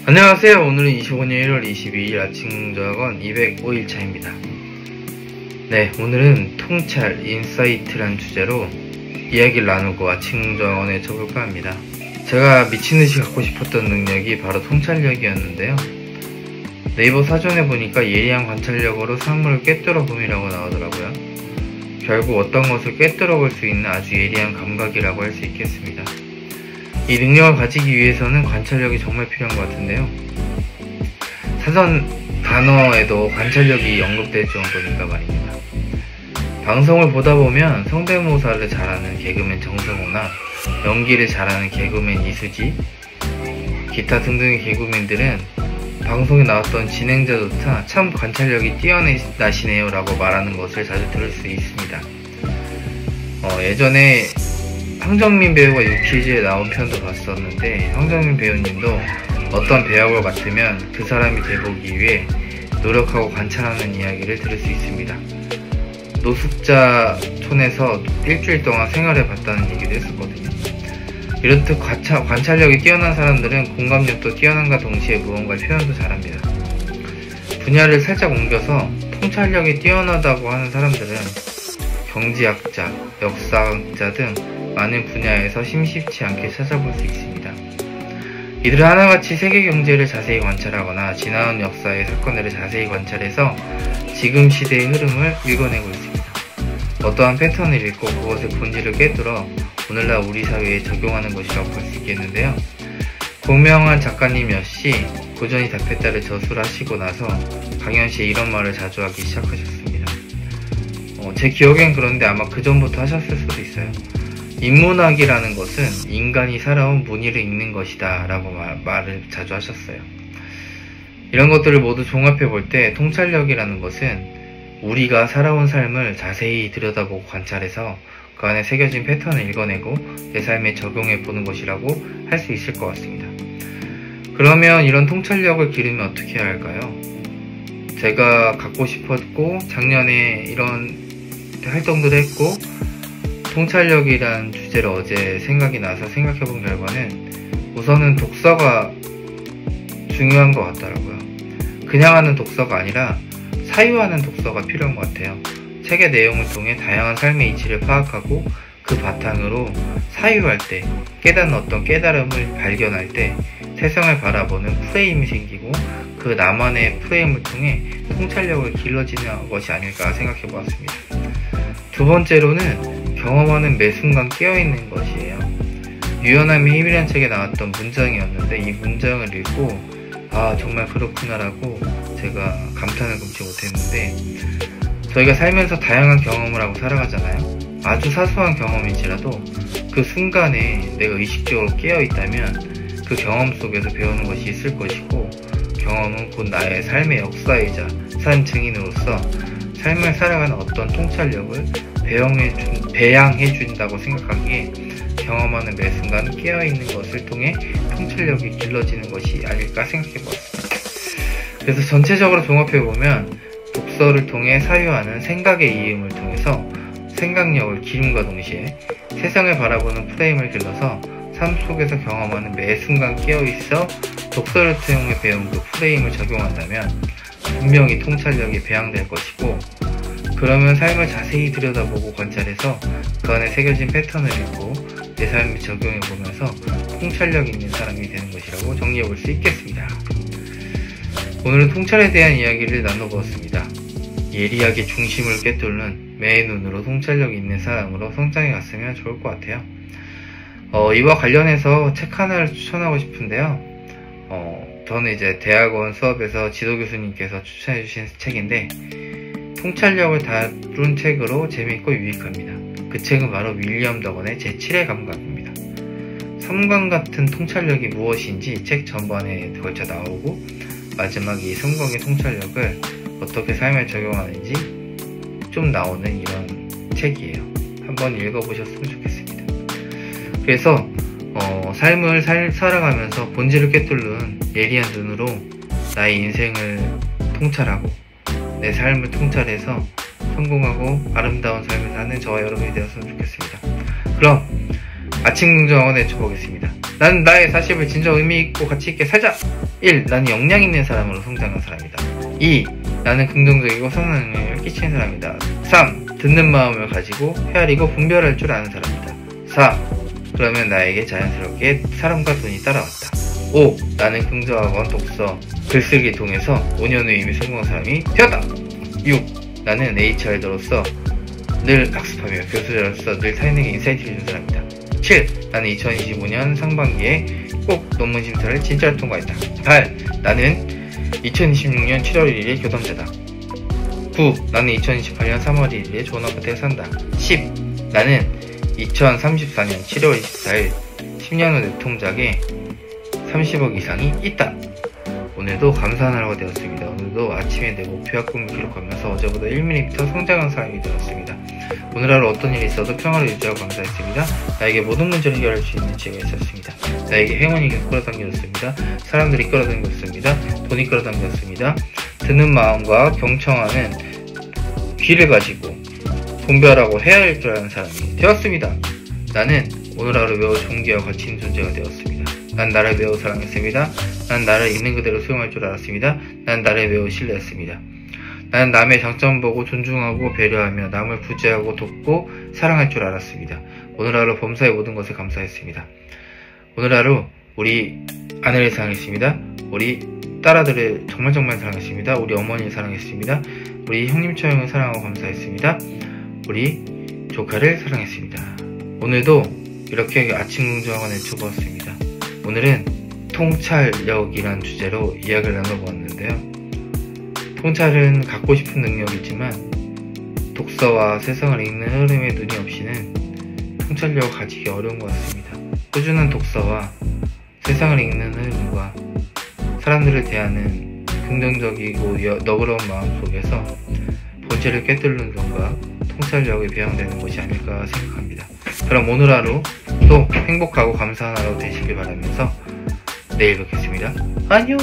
안녕하세요. 오늘은 25년 1월 22일 아침정학원 205일차입니다. 네, 오늘은 통찰, 인사이트란 주제로 이야기를 나누고 아침정학원에 쳐볼까 합니다. 제가 미친듯이 갖고 싶었던 능력이 바로 통찰력이었는데요. 네이버 사전에 보니까 예리한 관찰력으로 사물을 꿰뚫어 봄이라고 나오더라고요. 결국 어떤 것을 꿰뚫어 볼 수 있는 아주 예리한 감각이라고 할 수 있겠습니다. 이 능력을 가지기 위해서는 관찰력이 정말 필요한 것 같은데요. 사전 단어에도 관찰력이 언급될 정도니까 말입니다. 방송을 보다 보면 성대모사를 잘하는 개그맨 정성호나 연기를 잘하는 개그맨 이수지, 기타 등등의 개그맨들은 방송에 나왔던 진행자조차 참 관찰력이 뛰어나시네요 라고 말하는 것을 자주 들을 수 있습니다. 예전에 황정민 배우가 유퀴즈에 나온 편도 봤었는데, 황정민 배우님도 어떤 배역을 맡으면 그 사람이 돼보기 위해 노력하고 관찰하는 이야기를 들을 수 있습니다. 노숙자촌에서 일주일 동안 생활해봤다는 얘기도 했었거든요. 이렇듯 관찰력이 뛰어난 사람들은 공감력도 뛰어난과 동시에 무언가를 표현도 잘합니다. 분야를 살짝 옮겨서 통찰력이 뛰어나다고 하는 사람들은 경제학자, 역사학자 등 많은 분야에서 심심치 않게 찾아볼 수 있습니다. 이들은 하나같이 세계 경제를 자세히 관찰하거나 지나온 역사의 사건들을 자세히 관찰해서 지금 시대의 흐름을 읽어내고 있습니다. 어떠한 패턴을 읽고 그것의 본질을 꿰뚫어 오늘날 우리 사회에 적용하는 것이라고 볼 수 있겠는데요. 고명한 작가님 역시 고전이 답했다를 저술하시고 나서 강연시에 이런 말을 자주 하기 시작하셨습니다. 제 기억엔 그런데 아마 그 전부터 하셨을 수도 있어요. 인문학이라는 것은 인간이 살아온 문의를 읽는 것이다 라고 말을 자주 하셨어요. 이런 것들을 모두 종합해 볼 때 통찰력이라는 것은 우리가 살아온 삶을 자세히 들여다보고 관찰해서 그 안에 새겨진 패턴을 읽어내고 내 삶에 적용해 보는 것이라고 할 수 있을 것 같습니다. 그러면 이런 통찰력을 기르면 어떻게 해야 할까요? 제가 갖고 싶었고 작년에 이런 활동들을 했고 통찰력이란 주제를 어제 생각이 나서 생각해본 결과는 우선은 독서가 중요한 것 같더라고요. 그냥 하는 독서가 아니라 사유하는 독서가 필요한 것 같아요. 책의 내용을 통해 다양한 삶의 이치를 파악하고 그 바탕으로 사유할 때, 깨닫는 어떤 깨달음을 발견할 때 세상을 바라보는 프레임이 생기고 그 나만의 프레임을 통해 통찰력을 길러지는 것이 아닐까 생각해보았습니다. 두 번째로는 경험하는 매 순간 깨어있는 것이에요. 유연함의 힘이라는 책에 나왔던 문장이었는데 이 문장을 읽고 정말 그렇구나라고 제가 감탄을 금치 못했는데, 저희가 살면서 다양한 경험을 하고 살아가잖아요. 아주 사소한 경험일지라도 그 순간에 내가 의식적으로 깨어있다면 그 경험 속에서 배우는 것이 있을 것이고, 경험은 곧 나의 삶의 역사이자 산 증인으로서 삶을 살아가는 어떤 통찰력을 배양해준다고 생각하기에 경험하는 매 순간 깨어있는 것을 통해 통찰력이 길러지는 것이 아닐까 생각해보았습니다. 그래서 전체적으로 종합해보면 독서를 통해 사유하는 생각의 이음을 통해서 생각력을 기름과 동시에 세상을 바라보는 프레임을 길러서 삶 속에서 경험하는 매 순간 깨어있어 독서를 통해 배운 그 프레임을 적용한다면 분명히 통찰력이 배양될 것이고, 그러면 삶을 자세히 들여다보고 관찰해서 그 안에 새겨진 패턴을 읽고 내 삶에 적용해보면서 통찰력 있는 사람이 되는 것이라고 정리해볼 수 있겠습니다. 오늘은 통찰에 대한 이야기를 나눠보았습니다. 예리하게 중심을 꿰뚫는 매의 눈으로 통찰력 있는 사람으로 성장해 갔으면 좋을 것 같아요. 이와 관련해서 책 하나를 추천하고 싶은데요. 저는 이제 대학원 수업에서 지도교수님께서 추천해주신 책인데, 통찰력을 다룬 책으로 재밌고 유익합니다. 그 책은 바로 윌리엄 더건의 제7의 감각입니다. 섬광 같은 통찰력이 무엇인지 책 전반에 걸쳐 나오고, 마지막에 이 섬광의 통찰력을 어떻게 삶에 적용하는지 좀 나오는 이런 책이에요. 한번 읽어보셨으면 좋겠습니다. 그래서 삶을 살아가면서 본질을 꿰뚫는 예리한 눈으로 나의 인생을 통찰하고 내 삶을 통찰해서 성공하고 아름다운 삶을 사는 저와 여러분이 되었으면 좋겠습니다. 그럼 아침 긍정학원 외쳐보겠습니다. 나는 나의 40을 진정 의미있고 가치있게 살자. 1. 나는 역량 있는 사람으로 성장한 사람이다. 2. 나는 긍정적이고 선한 영향을 끼치는 사람이다. 3. 듣는 마음을 가지고 헤아리고 분별할 줄 아는 사람이다. 4. 그러면 나에게 자연스럽게 사람과 돈이 따라왔다. 5. 나는 긍정학원, 독서, 글쓰기 통해서 5년 후 이미 성공한 사람이 되었다. 6. 나는 HR로서 늘 학습하며 교수로서 늘 타인에게 인사이트를 준 사람이다. 7. 나는 2025년 상반기에 꼭 논문 심사를 진짜로 통과했다. 8. 나는 2026년 7월 1일 교담자다. 9. 나는 2028년 3월 1일에 좋은 아파트에 산다. 10. 나는 2034년 7월 24일 10년 후 내 통장에 30억 이상이 있다. 오늘도 감사한 하루가 되었습니다. 오늘도 아침에 내 목표와 꿈을 기록하면서 어제보다 1mm 성장한 사람이 되었습니다. 오늘 하루 어떤 일이 있어도 평화를 유지하고 감사했습니다. 나에게 모든 문제를 해결할 수 있는 지혜가 있었습니다. 나에게 행운이 끌어당겼습니다. 사람들이 끌어당겼습니다. 돈이 끌어당겼습니다. 듣는 마음과 경청하는 귀를 가지고 분별하고 해야 할 줄 아는 사람이 되었습니다. 나는 오늘 하루 매우 존귀하고 가치 있는 존재가 되었습니다. 난 나를 매우 사랑했습니다. 난 나를 있는 그대로 수용할 줄 알았습니다. 난 나를 매우 신뢰했습니다. 나는 남의 장점 보고 존중하고 배려하며 남을 구제하고 돕고 사랑할 줄 알았습니다. 오늘 하루 범사의 모든 것에 감사했습니다. 오늘 하루 우리 아내를 사랑했습니다. 우리 딸아들을 정말 사랑했습니다. 우리 어머니를 사랑했습니다. 우리 형님 처형을 사랑하고 감사했습니다. 우리 조카를 사랑했습니다. 오늘도 이렇게 아침 긍정학원을 해보았습니다. 오늘은 통찰력이란 주제로 이야기를 나눠보았는데요. 통찰은 갖고 싶은 능력이지만 독서와 세상을 읽는 흐름에 눈이 없이는 통찰력을 가지기 어려운 것 같습니다. 꾸준한 독서와 세상을 읽는 흐름과 사람들을 대하는 긍정적이고 너그러운 마음 속에서 본질을 꿰뚫는 것과 통찰력이 배양되는 것이 아닐까 생각합니다. 그럼 오늘 하루 또 행복하고 감사한 하루 되시길 바라면서 내일 뵙겠습니다. 안녕.